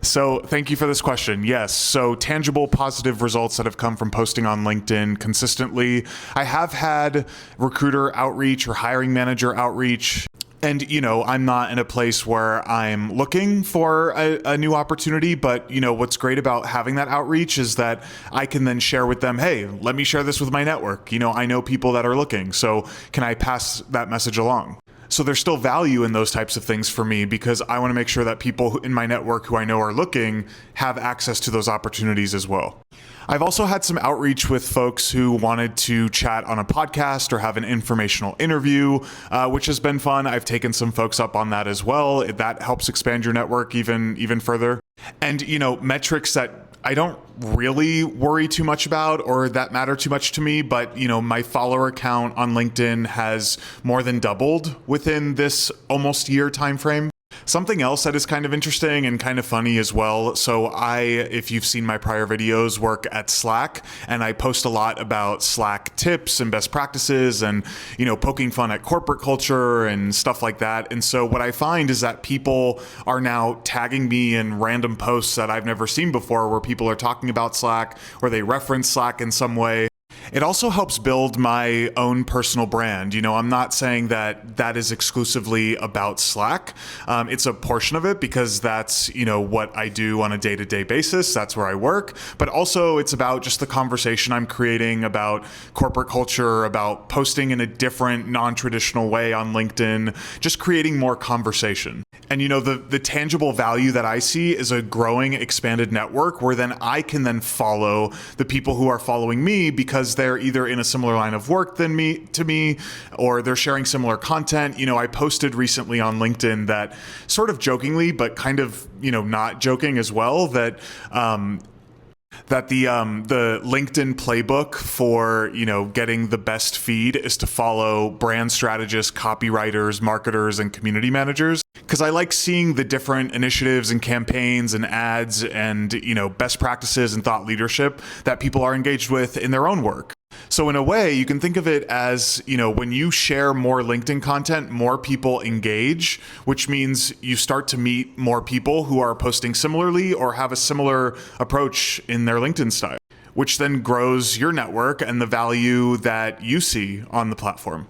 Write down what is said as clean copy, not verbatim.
So thank you for this question. Yes, so tangible positive results that have come from posting on LinkedIn consistently. I have had recruiter outreach or hiring manager outreach. And, I'm not in a place where I'm looking for a new opportunity, but, what's great about having that outreach is that I can then share with them, hey, let me share this with my network. I know people that are looking, so can I pass that message along? So there's still value in those types of things for me because I want to make sure that people in my network who I know are looking have access to those opportunities as well. I've also had some outreach with folks who wanted to chat on a podcast or have an informational interview, which has been fun. I've taken some folks up on that as well. That helps expand your network even further. And, metrics that I don't really worry too much about or that matter too much to me, but my follower count on LinkedIn has more than doubled within this almost year timeframe. Something else that is kind of interesting and kind of funny as well. So if you've seen my prior videos, work at Slack, and I post a lot about Slack tips and best practices and, poking fun at corporate culture and stuff like that. And so what I find is that people are now tagging me in random posts that I've never seen before where people are talking about Slack or they reference Slack in some way. It also helps build my own personal brand. I'm not saying that is exclusively about Slack. It's a portion of it because that's, what I do on a day-to-day basis. That's where I work. But also it's about just the conversation I'm creating about corporate culture, about posting in a different, non-traditional way on LinkedIn, just creating more conversation. And the tangible value that I see is a growing, expanded network where then I can then follow the people who are following me because they're either in a similar line of work to me, or they're sharing similar content. I posted recently on LinkedIn that sort of jokingly, but kind of, not joking as well, that the LinkedIn playbook for, getting the best feed is to follow brand strategists, copywriters, marketers, and community managers. Because I like seeing the different initiatives and campaigns and ads and, best practices and thought leadership that people are engaged with in their own work. So in a way, you can think of it as, when you share more LinkedIn content, more people engage, which means you start to meet more people who are posting similarly or have a similar approach in their LinkedIn style, which then grows your network and the value that you see on the platform.